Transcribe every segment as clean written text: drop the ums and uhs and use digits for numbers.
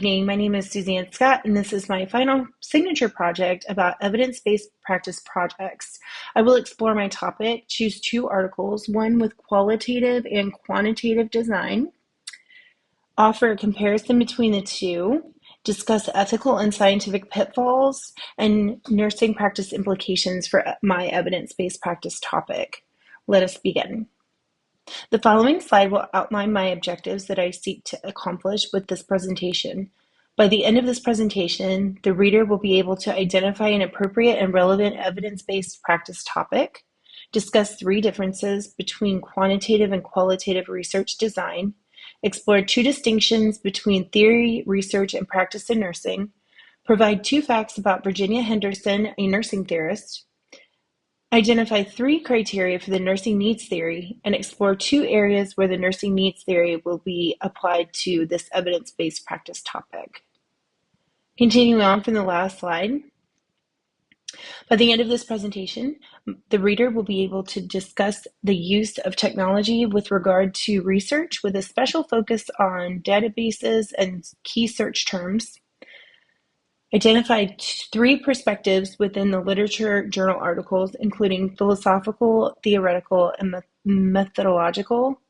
My name is Suzanne Scott, and this is my final signature project about evidence-based practice projects. I will explore my topic, choose two articles, one with qualitative and quantitative design, offer a comparison between the two, discuss ethical and scientific pitfalls, and nursing practice implications for my evidence-based practice topic. Let us begin. The following slide will outline my objectives that I seek to accomplish with this presentation. By the end of this presentation, the reader will be able to identify an appropriate and relevant evidence-based practice topic, discuss three differences between quantitative and qualitative research design, explore two distinctions between theory, research, and practice in nursing, provide two facts about Virginia Henderson, a nursing theorist, identify three criteria for the nursing needs theory, and explore two areas where the nursing needs theory will be applied to this evidence-based practice topic. Continuing on from the last slide, by the end of this presentation, the reader will be able to discuss the use of technology with regard to research with a special focus on databases and key search terms, identify three perspectives within the literature journal articles, including philosophical, theoretical, and methodological,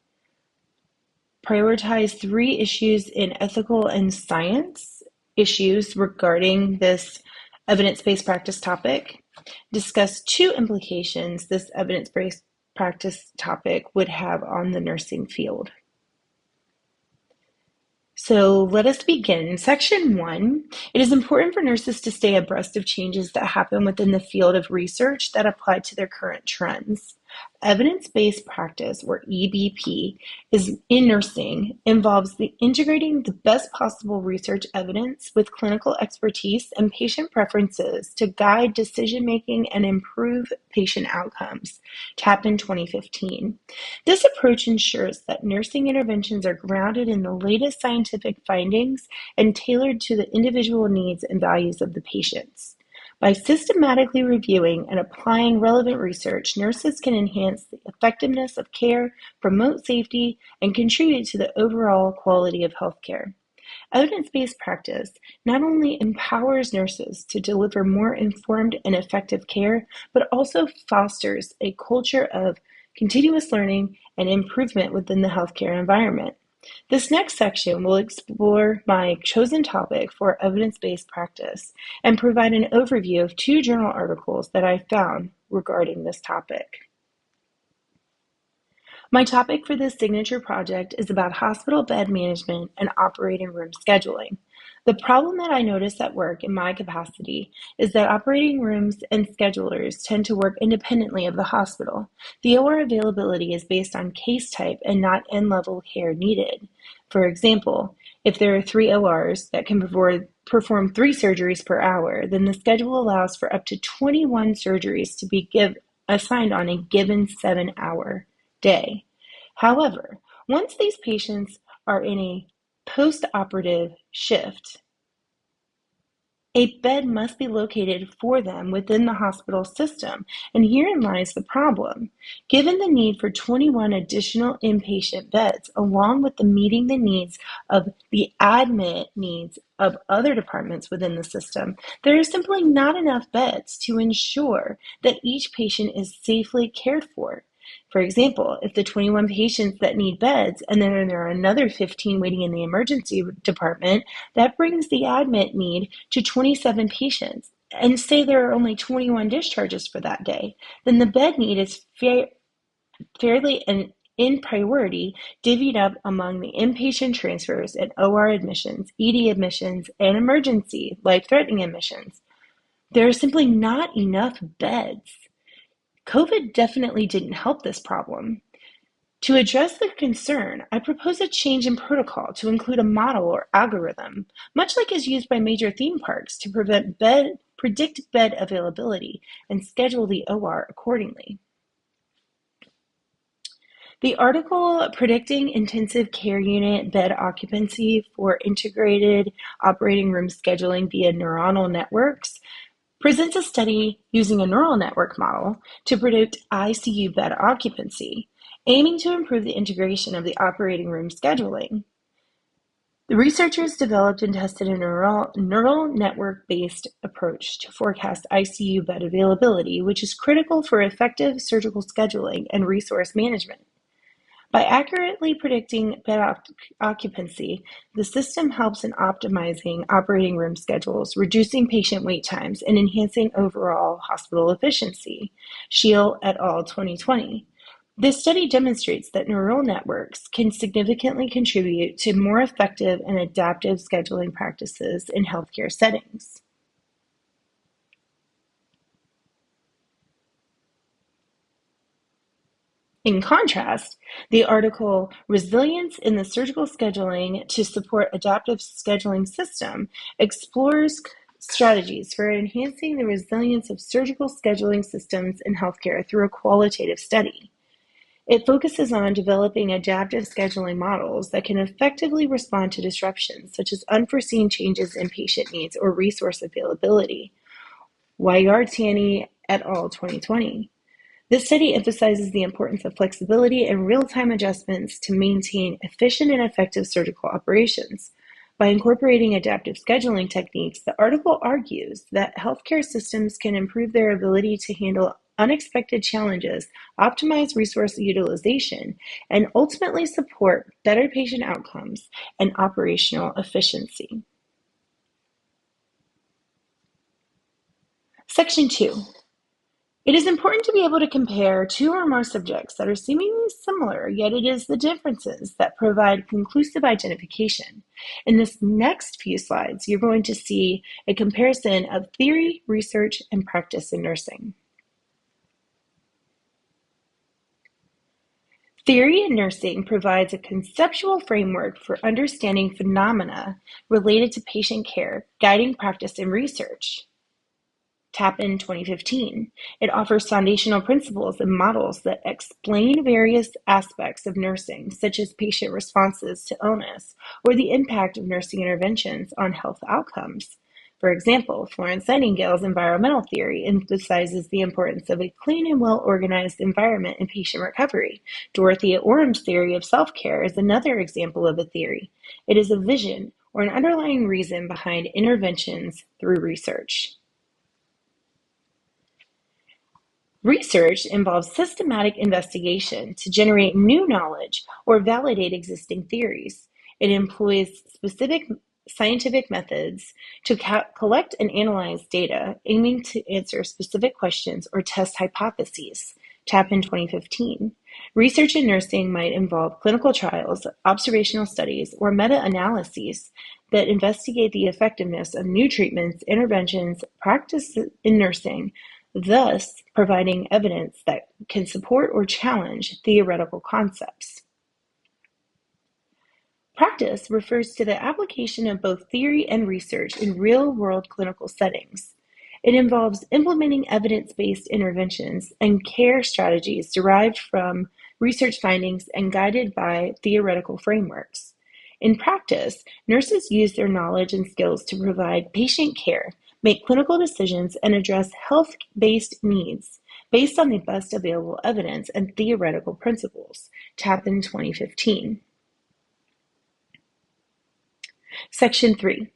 prioritize three issues in ethical and science issues regarding this evidence-based practice topic, discuss two implications this evidence-based practice topic would have on the nursing field. So let us begin. Section 1, it is important for nurses to stay abreast of changes that happen within the field of research that apply to their current trends. Evidence-based practice, or EBP, is in nursing involves the integrating the best possible research evidence with clinical expertise and patient preferences to guide decision-making and improve patient outcomes, tapped in 2015. This approach ensures that nursing interventions are grounded in the latest scientific findings and tailored to the individual needs and values of the patients. By systematically reviewing and applying relevant research, nurses can enhance the effectiveness of care, promote safety, and contribute to the overall quality of healthcare. Evidence-based practice not only empowers nurses to deliver more informed and effective care, but also fosters a culture of continuous learning and improvement within the healthcare environment. This next section will explore my chosen topic for evidence-based practice and provide an overview of two journal articles that I found regarding this topic. My topic for this signature project is about hospital bed management and operating room scheduling. The problem that I notice at work in my capacity is that operating rooms and schedulers tend to work independently of the hospital. The OR availability is based on case type and not end-level care needed. For example, if there are 3 ORs that can perform 3 surgeries per hour, then the schedule allows for up to 21 surgeries to be assigned on a given 7-hour day. However, once these patients are in a post-operative shift, a bed must be located for them within the hospital system, and herein lies the problem. Given the need for 21 additional inpatient beds, along with meeting the needs of the admit needs of other departments within the system, there is simply not enough beds to ensure that each patient is safely cared for. For example, if the 21 patients that need beds and then there are another 15 waiting in the emergency department, that brings the admit need to 27 patients. And say there are only 21 discharges for that day, then the bed need is fairly and in priority divvied up among the inpatient transfers and OR admissions, ED admissions, and emergency life-threatening admissions. There are simply not enough beds. COVID definitely didn't help this problem. To address the concern, I propose a change in protocol to include a model or algorithm, much like is used by major theme parks to predict bed availability and schedule the OR accordingly. The article Predicting Intensive Care Unit Bed Occupancy for Integrated Operating Room Scheduling via Neuronal Networks presents a study using a neural network model to predict ICU bed occupancy, aiming to improve the integration of the operating room scheduling. The researchers developed and tested a neural network-based approach to forecast ICU bed availability, which is critical for effective surgical scheduling and resource management. By accurately predicting bed occupancy, the system helps in optimizing operating room schedules, reducing patient wait times, and enhancing overall hospital efficiency. Shiel et al. 2020. This study demonstrates that neural networks can significantly contribute to more effective and adaptive scheduling practices in healthcare settings. In contrast, the article "Resilience in the Surgical Scheduling to Support Adaptive Scheduling System" explores strategies for enhancing the resilience of surgical scheduling systems in healthcare through a qualitative study. It focuses on developing adaptive scheduling models that can effectively respond to disruptions such as unforeseen changes in patient needs or resource availability. Wayartani et al. 2020. This study emphasizes the importance of flexibility and real-time adjustments to maintain efficient and effective surgical operations. By incorporating adaptive scheduling techniques, the article argues that healthcare systems can improve their ability to handle unexpected challenges, optimize resource utilization, and ultimately support better patient outcomes and operational efficiency. Section 2. It is important to be able to compare two or more subjects that are seemingly similar, yet it is the differences that provide conclusive identification. In this next few slides, you're going to see a comparison of theory, research, and practice in nursing. Theory in nursing provides a conceptual framework for understanding phenomena related to patient care, guiding practice and research. Tappan 2015. It offers foundational principles and models that explain various aspects of nursing, such as patient responses to illness or the impact of nursing interventions on health outcomes. For example, Florence Nightingale's environmental theory emphasizes the importance of a clean and well-organized environment in patient recovery. Dorothea Orum's theory of self-care is another example of a theory. It is a vision or an underlying reason behind interventions through research. Research involves systematic investigation to generate new knowledge or validate existing theories. It employs specific scientific methods to collect and analyze data, aiming to answer specific questions or test hypotheses. Tappan 2015. Research in nursing might involve clinical trials, observational studies, or meta-analyses that investigate the effectiveness of new treatments, interventions, practice in nursing, thus providing evidence that can support or challenge theoretical concepts. Practice refers to the application of both theory and research in real-world clinical settings. It involves implementing evidence-based interventions and care strategies derived from research findings and guided by theoretical frameworks. In practice, nurses use their knowledge and skills to provide patient care, make clinical decisions, and address health-based needs based on the best available evidence and theoretical principles. Tappan 2015. Section 3.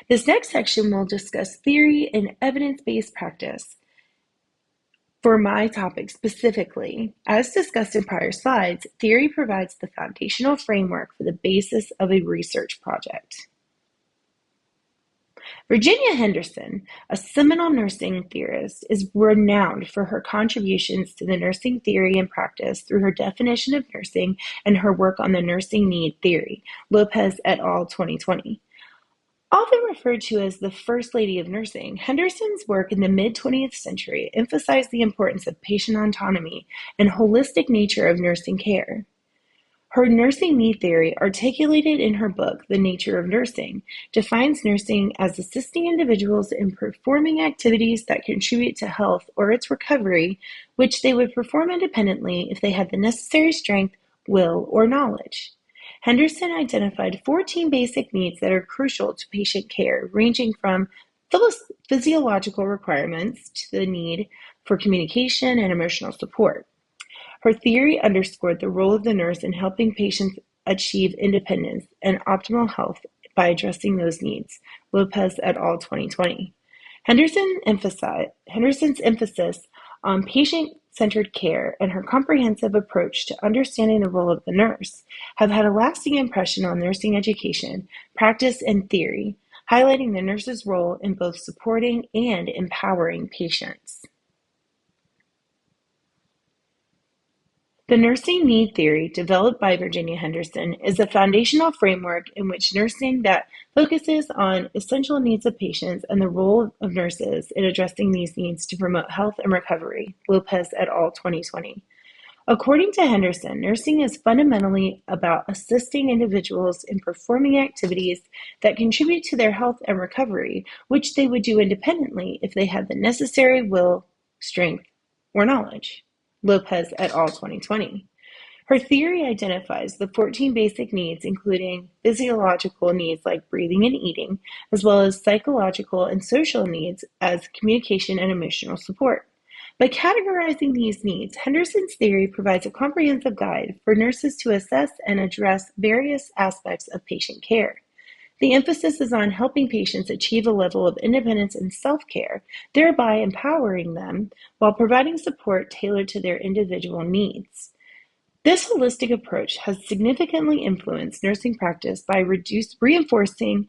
This next section will discuss theory and evidence-based practice. For my topic specifically, as discussed in prior slides, theory provides the foundational framework for the basis of a research project. Virginia Henderson, a seminal nursing theorist, is renowned for her contributions to the nursing theory and practice through her definition of nursing and her work on the nursing need theory, Lopez et al. 2020. Often referred to as the First Lady of Nursing, Henderson's work in the mid-20th century emphasized the importance of patient autonomy and holistic nature of nursing care. Her nursing need theory, articulated in her book, The Nature of Nursing, defines nursing as assisting individuals in performing activities that contribute to health or its recovery, which they would perform independently if they had the necessary strength, will, or knowledge. Henderson identified 14 basic needs that are crucial to patient care, ranging from physiological requirements to the need for communication and emotional support. Her theory underscored the role of the nurse in helping patients achieve independence and optimal health by addressing those needs. Lopez et al. 2020. Henderson's emphasis on patient-centered care and her comprehensive approach to understanding the role of the nurse have had a lasting impression on nursing education, practice, and theory, highlighting the nurse's role in both supporting and empowering patients. The nursing need theory, developed by Virginia Henderson, is a foundational framework in which nursing that focuses on essential needs of patients and the role of nurses in addressing these needs to promote health and recovery. Lopez et al. 2020. According to Henderson, nursing is fundamentally about assisting individuals in performing activities that contribute to their health and recovery, which they would do independently if they had the necessary will, strength, or knowledge. Lopez et al. 2020. Her theory identifies the 14 basic needs, including physiological needs like breathing and eating, as well as psychological and social needs as communication and emotional support. By categorizing these needs, Henderson's theory provides a comprehensive guide for nurses to assess and address various aspects of patient care. The emphasis is on helping patients achieve a level of independence and self-care, thereby empowering them while providing support tailored to their individual needs. This holistic approach has significantly influenced nursing practice by reinforcing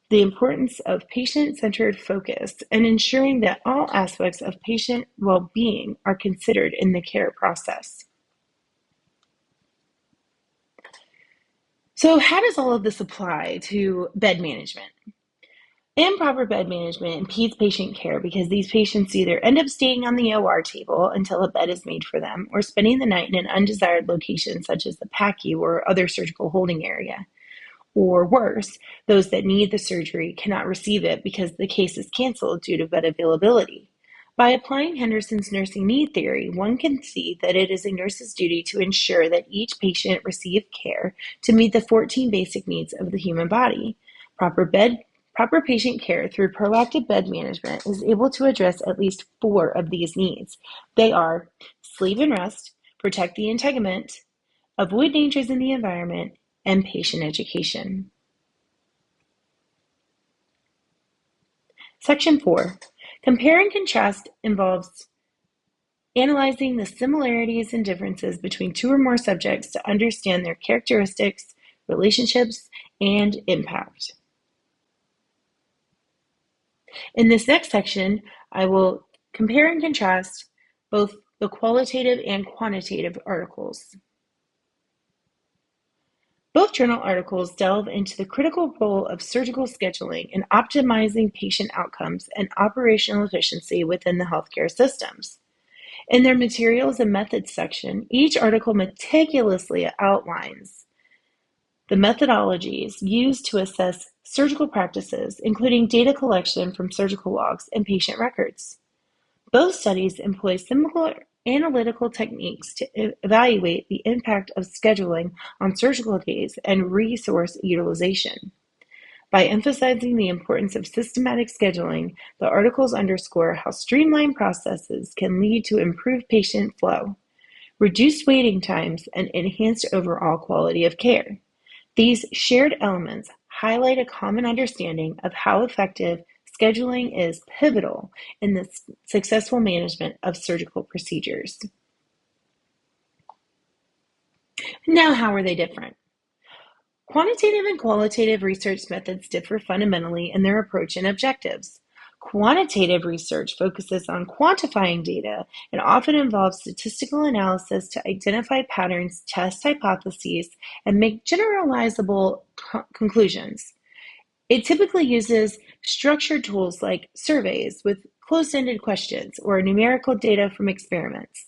the importance of patient-centered focus and ensuring that all aspects of patient well-being are considered in the care process. So how does all of this apply to bed management? Improper bed management impedes patient care because these patients either end up staying on the OR table until a bed is made for them or spending the night in an undesired location such as the PACU or other surgical holding area. Or worse, those that need the surgery cannot receive it because the case is canceled due to bed availability. By applying Henderson's nursing need theory, one can see that it is a nurse's duty to ensure that each patient receive care to meet the 14 basic needs of the human body. Proper patient care through proactive bed management is able to address at least 4 of these needs. They are sleep and rest, protect the integument, avoid dangers in the environment, and patient education. Section 4. Compare and contrast involves analyzing the similarities and differences between 2 or more subjects to understand their characteristics, relationships, and impact. In this next section, I will compare and contrast both the qualitative and quantitative articles. Both journal articles delve into the critical role of surgical scheduling in optimizing patient outcomes and operational efficiency within the healthcare systems. In their materials and methods section, each article meticulously outlines the methodologies used to assess surgical practices, including data collection from surgical logs and patient records. Both studies employ similar analytical techniques to evaluate the impact of scheduling on surgical days and resource utilization. By emphasizing the importance of systematic scheduling, the articles underscore how streamlined processes can lead to improved patient flow, reduced waiting times, and enhanced overall quality of care. These shared elements highlight a common understanding of how effective scheduling is pivotal in the successful management of surgical procedures. Now, how are they different? Quantitative and qualitative research methods differ fundamentally in their approach and objectives. Quantitative research focuses on quantifying data and often involves statistical analysis to identify patterns, test hypotheses, and make generalizable conclusions. It typically uses structured tools like surveys with closed-ended questions or numerical data from experiments.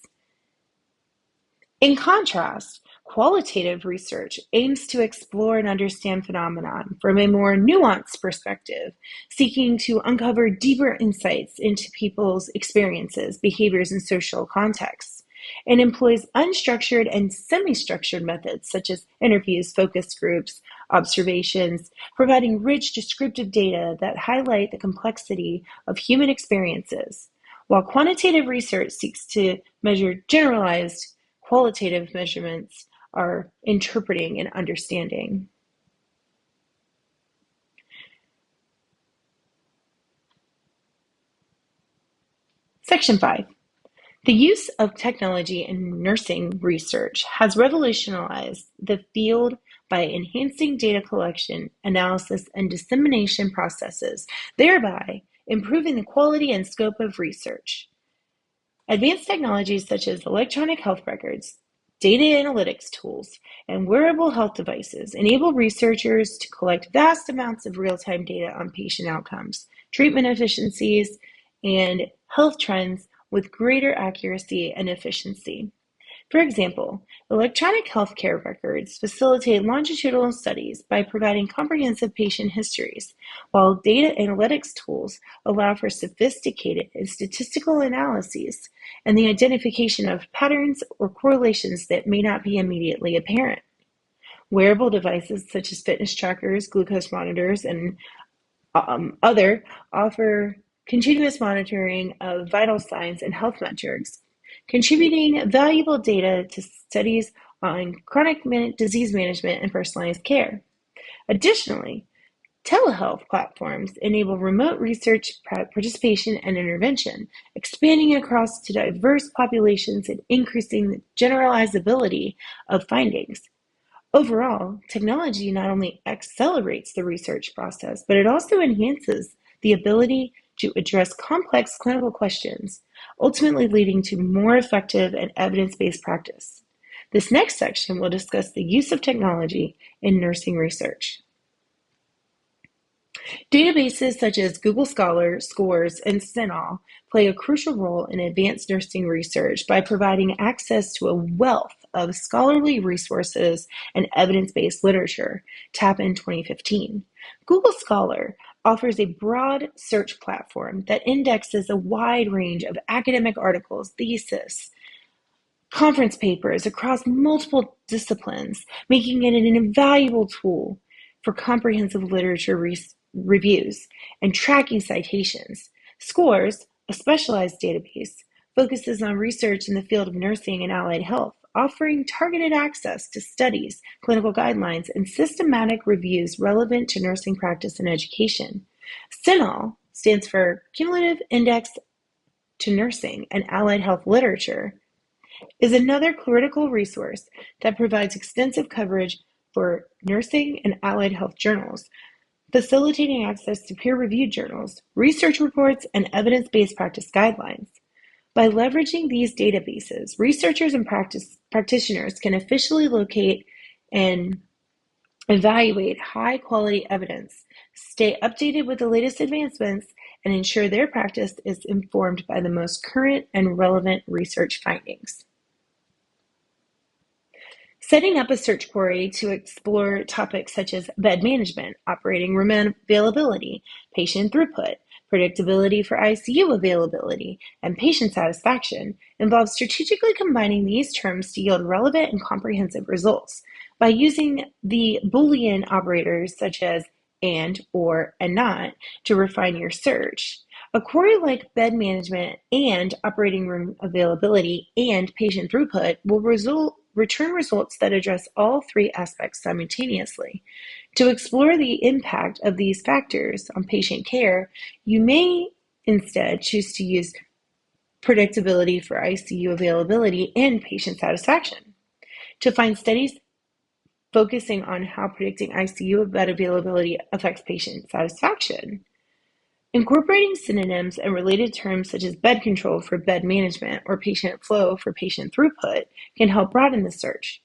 In contrast, qualitative research aims to explore and understand phenomenon from a more nuanced perspective, seeking to uncover deeper insights into people's experiences, behaviors, and social contexts, and employs unstructured and semi-structured methods such as interviews, focus groups, observations, providing rich descriptive data that highlight the complexity of human experiences, while quantitative research seeks to measure generalized qualitative measurements are interpreting and understanding. Section 5. The use of technology in nursing research has revolutionized the field by enhancing data collection, analysis, and dissemination processes, thereby improving the quality and scope of research. Advanced technologies such as electronic health records, data analytics tools, and wearable health devices enable researchers to collect vast amounts of real-time data on patient outcomes, treatment efficiencies, and health trends with greater accuracy and efficiency. For example, electronic healthcare records facilitate longitudinal studies by providing comprehensive patient histories, while data analytics tools allow for sophisticated and statistical analyses and the identification of patterns or correlations that may not be immediately apparent. Wearable devices such as fitness trackers, glucose monitors, and other offer continuous monitoring of vital signs and health metrics, contributing valuable data to studies on chronic disease management and personalized care. Additionally, telehealth platforms enable remote research participation and intervention, expanding across to diverse populations and increasing the generalizability of findings. Overall, technology not only accelerates the research process, but it also enhances the ability to address complex clinical questions, ultimately leading to more effective and evidence-based practice. This next section will discuss the use of technology in nursing research. Databases such as Google Scholar, Scores, and CINAHL play a crucial role in advanced nursing research by providing access to a wealth of scholarly resources and evidence-based literature, TAPIN 2015. Google Scholar offers a broad search platform that indexes a wide range of academic articles, theses, conference papers across multiple disciplines, making it an invaluable tool for comprehensive literature reviews and tracking citations. Scores, a specialized database, focuses on research in the field of nursing and allied health, offering targeted access to studies, clinical guidelines, and systematic reviews relevant to nursing practice and education. CINAHL stands for Cumulative Index to Nursing and Allied Health Literature, is another critical resource that provides extensive coverage for nursing and allied health journals, facilitating access to peer-reviewed journals, research reports, and evidence-based practice guidelines. By leveraging these databases, researchers and practitioners can efficiently locate and evaluate high-quality evidence, stay updated with the latest advancements, and ensure their practice is informed by the most current and relevant research findings. Setting up a search query to explore topics such as bed management, operating room availability, patient throughput, predictability for ICU availability, and patient satisfaction involves strategically combining these terms to yield relevant and comprehensive results. By using the Boolean operators such as and, or, and not to refine your search, a query like bed management and operating room availability and patient throughput will return results that address all three aspects simultaneously. To explore the impact of these factors on patient care, you may instead choose to use predictability for ICU availability and patient satisfaction. To find studies focusing on how predicting ICU bed availability affects patient satisfaction, incorporating synonyms and related terms such as bed control for bed management or patient flow for patient throughput can help broaden the search.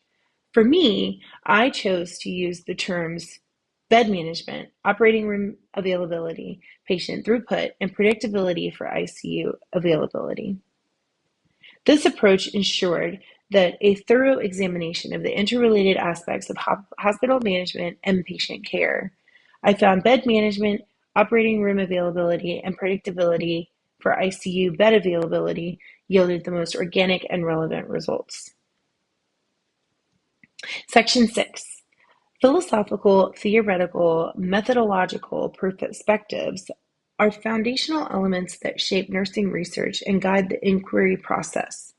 For me, I chose to use the terms bed management, operating room availability, patient throughput, and predictability for ICU availability. This approach ensured that a thorough examination of the interrelated aspects of hospital management and patient care. I found bed management, operating room availability, and predictability for ICU bed availability yielded the most organic and relevant results. Section 6. Philosophical, theoretical, methodological perspectives are foundational elements that shape nursing research and guide the inquiry process.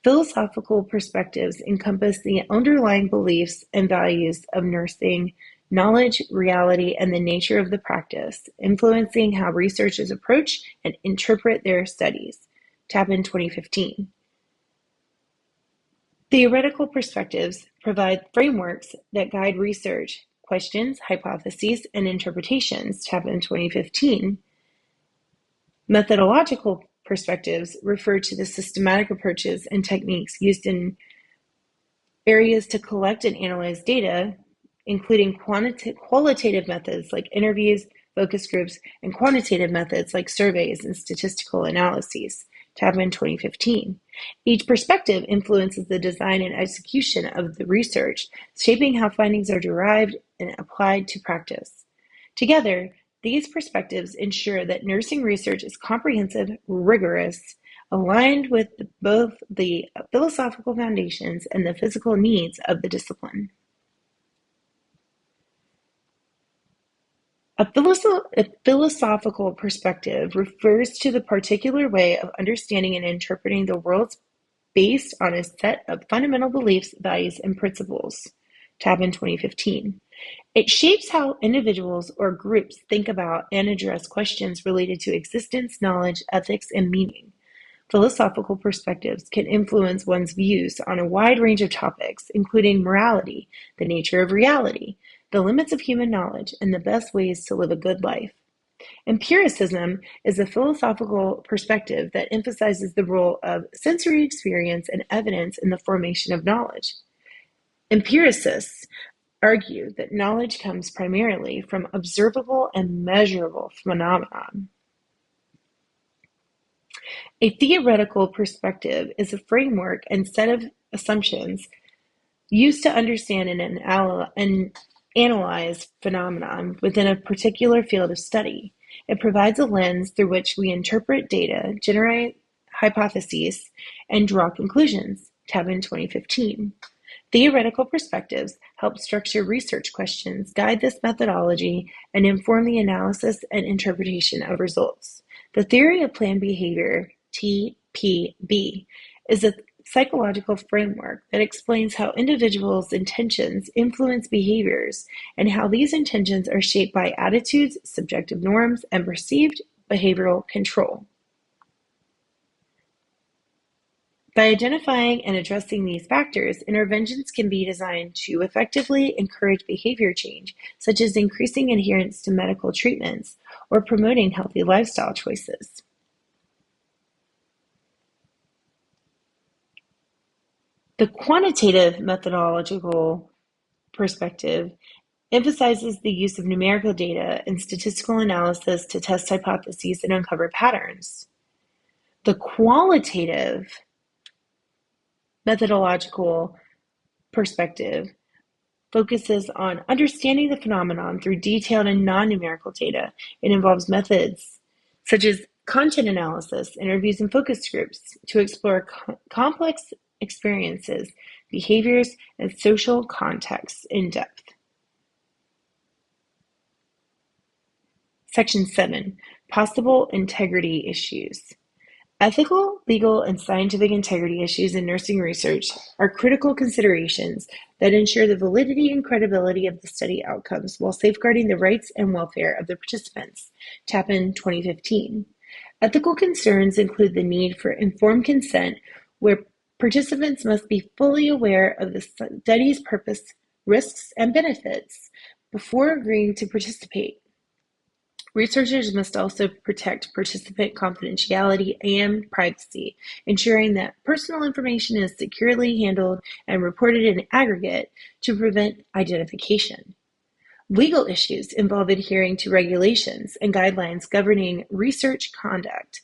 Philosophical perspectives encompass the underlying beliefs and values of nursing, knowledge, reality, and the nature of the practice, influencing how researchers approach and interpret their studies. Tappan 2015. Theoretical perspectives provide frameworks that guide research, questions, hypotheses, and interpretations. Tappan 2015. Methodological perspectives refer to the systematic approaches and techniques used in areas to collect and analyze data, including qualitative methods like interviews, focus groups, and quantitative methods like surveys and statistical analyses. Tappan 2015. Each perspective influences the design and execution of the research, shaping how findings are derived and applied to practice. Together, these perspectives ensure that nursing research is comprehensive, rigorous, aligned with both the philosophical foundations and the physical needs of the discipline. A philosophical perspective refers to the particular way of understanding and interpreting the world based on a set of fundamental beliefs, values, and principles. Tappan 2015. It shapes how individuals or groups think about and address questions related to existence, knowledge, ethics, and meaning. Philosophical perspectives can influence one's views on a wide range of topics, including morality, the nature of reality, the limits of human knowledge, and the best ways to live a good life. Empiricism is a philosophical perspective that emphasizes the role of sensory experience and evidence in the formation of knowledge. Empiricists argue that knowledge comes primarily from observable and measurable phenomena. A theoretical perspective is a framework and set of assumptions used to understand and analyze phenomena within a particular field of study. It provides a lens through which we interpret data, generate hypotheses, and draw conclusions. Tappan 2015. Theoretical perspectives help structure research questions, guide this methodology, and inform the analysis and interpretation of results. The theory of planned behavior, TPB, is a psychological framework that explains how individuals' intentions influence behaviors and how these intentions are shaped by attitudes, subjective norms, and perceived behavioral control. By identifying and addressing these factors, interventions can be designed to effectively encourage behavior change, such as increasing adherence to medical treatments or promoting healthy lifestyle choices. The quantitative methodological perspective emphasizes the use of numerical data and statistical analysis to test hypotheses and uncover patterns. The qualitative methodological perspective focuses on understanding the phenomenon through detailed and non-numerical data. It involves methods such as content analysis, interviews, and focus groups to explore complex experiences, behaviors, and social contexts in depth. Section 7. Possible integrity issues. Ethical, legal, and scientific integrity issues in nursing research are critical considerations that ensure the validity and credibility of the study outcomes while safeguarding the rights and welfare of the participants. Tappan 2015. Ethical concerns include the need for informed consent, where participants must be fully aware of the study's purpose, risks, and benefits before agreeing to participate. Researchers must also protect participant confidentiality and privacy, ensuring that personal information is securely handled and reported in aggregate to prevent identification. Legal issues involve adhering to regulations and guidelines governing research conduct,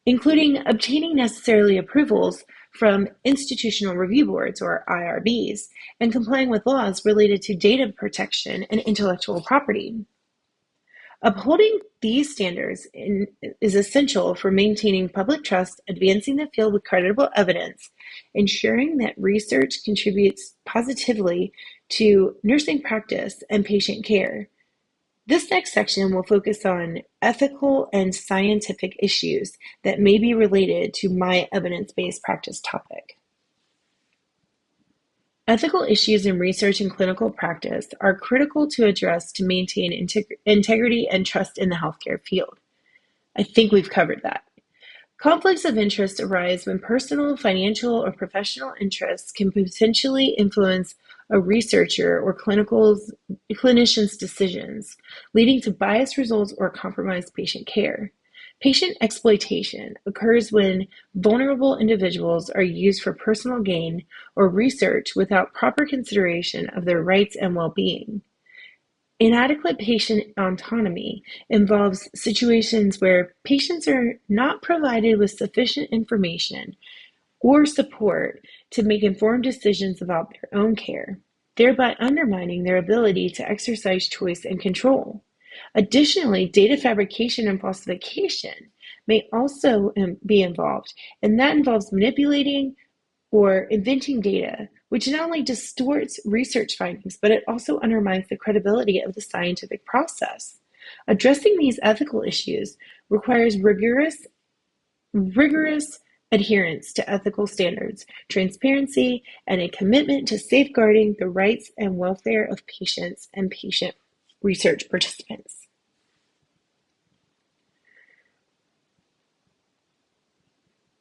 including obtaining necessary approvals from institutional review boards, or IRBs, and complying with laws related to data protection and intellectual property. Upholding these standards is essential for maintaining public trust, advancing the field with credible evidence, ensuring that research contributes positively to nursing practice and patient care. This next section will focus on ethical and scientific issues that may be related to my evidence-based practice topic. Ethical issues in research and clinical practice are critical to address to maintain integrity and trust in the healthcare field. I think we've covered that. Conflicts of interest arise when personal, financial, or professional interests can potentially influence a researcher or clinician's decisions, leading to biased results or compromised patient care. Patient exploitation occurs when vulnerable individuals are used for personal gain or research without proper consideration of their rights and well-being. Inadequate patient autonomy involves situations where patients are not provided with sufficient information or support to make informed decisions about their own care, thereby undermining their ability to exercise choice and control. Additionally, data fabrication and falsification may also be involved, and that involves manipulating or inventing data, which not only distorts research findings, but it also undermines the credibility of the scientific process. Addressing these ethical issues requires rigorous adherence to ethical standards, transparency, and a commitment to safeguarding the rights and welfare of patients and patient research participants.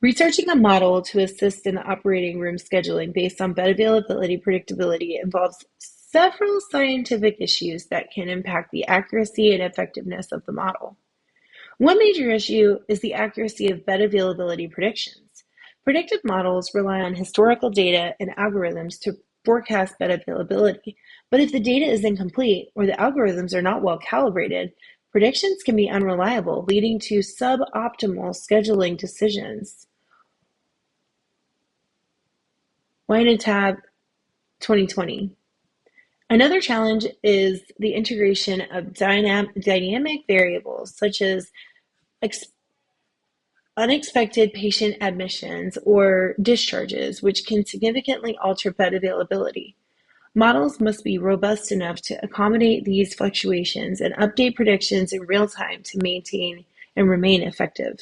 Researching a model to assist in the operating room scheduling based on bed availability predictability involves several scientific issues that can impact the accuracy and effectiveness of the model. One major issue is the accuracy of bed availability predictions. Predictive models rely on historical data and algorithms to forecast bed availability, but if the data is incomplete or the algorithms are not well calibrated, predictions can be unreliable, leading to suboptimal scheduling decisions. Wynne-Tab 2020. Another challenge is the integration of dynamic variables such as unexpected patient admissions or discharges, which can significantly alter bed availability. Models must be robust enough to accommodate these fluctuations and update predictions in real time to maintain and remain effective.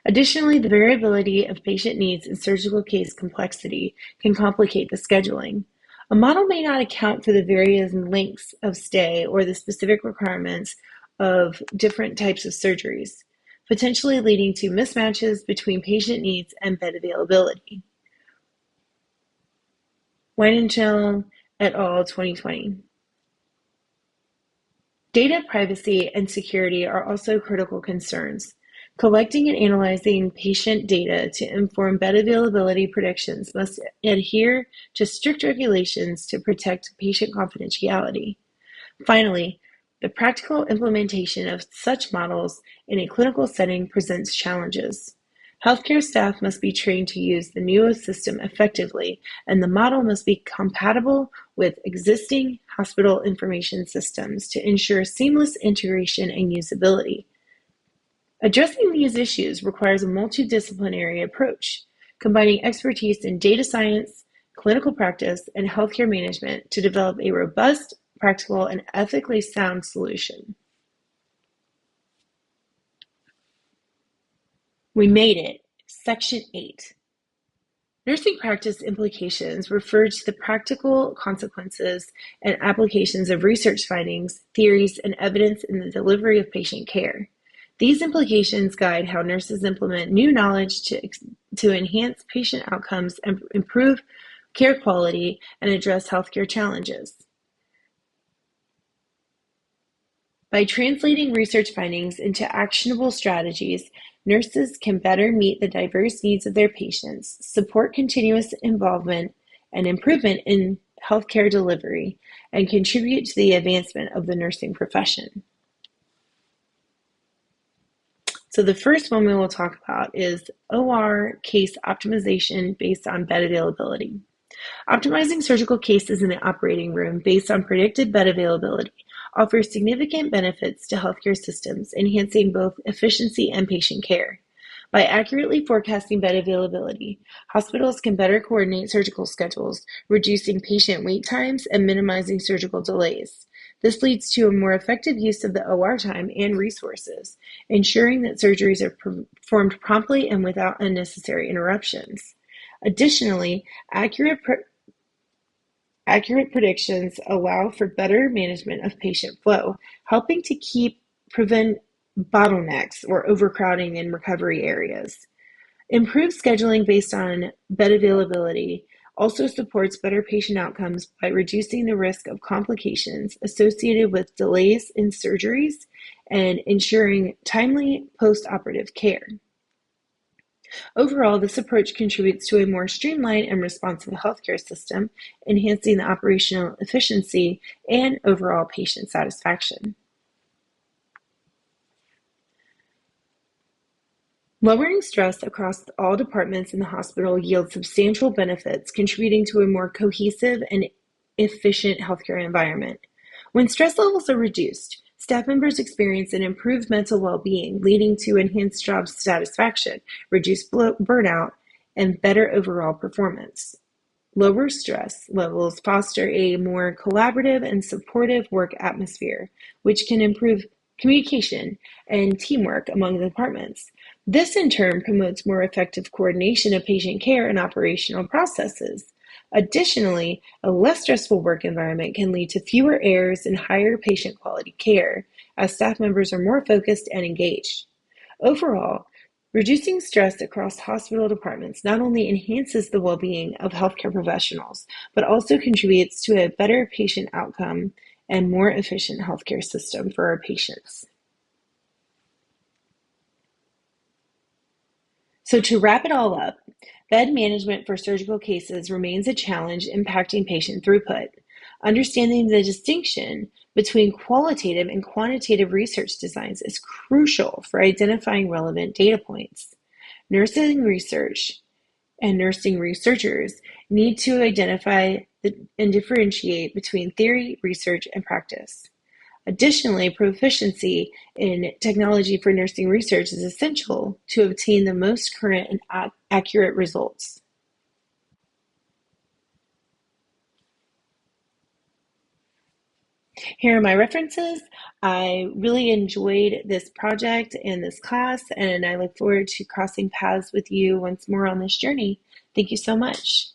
Additionally, the variability of patient needs and surgical case complexity can complicate the scheduling. A model may not account for the various lengths of stay or the specific requirements of different types of surgeries, potentially leading to mismatches between patient needs and bed availability. Wynne et al. 2020. Data privacy and security are also critical concerns. Collecting and analyzing patient data to inform bed availability predictions must adhere to strict regulations to protect patient confidentiality. Finally, the practical implementation of such models in a clinical setting presents challenges. Healthcare staff must be trained to use the new system effectively, and the model must be compatible with existing hospital information systems to ensure seamless integration and usability. Addressing these issues requires a multidisciplinary approach, combining expertise in data science, clinical practice, and healthcare management to develop a robust, practical, and ethically sound solution. We made it. Section 8. Nursing practice implications refer to the practical consequences and applications of research findings, theories, and evidence in the delivery of patient care. These implications guide how nurses implement new knowledge to enhance patient outcomes and improve care quality and address healthcare challenges. By translating research findings into actionable strategies, nurses can better meet the diverse needs of their patients, support continuous involvement and improvement in healthcare delivery, and contribute to the advancement of the nursing profession. So the first one we will talk about is OR case optimization based on bed availability. Optimizing surgical cases in the operating room based on predicted bed availability offers significant benefits to healthcare systems, enhancing both efficiency and patient care. By accurately forecasting bed availability, hospitals can better coordinate surgical schedules, reducing patient wait times and minimizing surgical delays. This leads to a more effective use of the OR time and resources, ensuring that surgeries are performed promptly and without unnecessary interruptions. Additionally, accurate predictions allow for better management of patient flow, helping to prevent bottlenecks or overcrowding in recovery areas. Improved scheduling based on bed availability also supports better patient outcomes by reducing the risk of complications associated with delays in surgeries and ensuring timely postoperative care. Overall, this approach contributes to a more streamlined and responsive healthcare system, enhancing the operational efficiency and overall patient satisfaction. Lowering stress across all departments in the hospital yields substantial benefits, contributing to a more cohesive and efficient healthcare environment. When stress levels are reduced, staff members experience an improved mental well-being, leading to enhanced job satisfaction, reduced burnout, and better overall performance. Lower stress levels foster a more collaborative and supportive work atmosphere, which can improve communication and teamwork among the departments. This in turn promotes more effective coordination of patient care and operational processes. Additionally, a less stressful work environment can lead to fewer errors and higher patient quality care, as staff members are more focused and engaged. Overall, reducing stress across hospital departments not only enhances the well-being of healthcare professionals, but also contributes to a better patient outcome and more efficient healthcare system for our patients. So to wrap it all up, bed management for surgical cases remains a challenge impacting patient throughput. Understanding the distinction between qualitative and quantitative research designs is crucial for identifying relevant data points. Nursing research and nursing researchers need to identify and differentiate between theory, research, and practice. Additionally, proficiency in technology for nursing research is essential to obtain the most current and accurate results. Here are my references. I really enjoyed this project and this class, and I look forward to crossing paths with you once more on this journey. Thank you so much.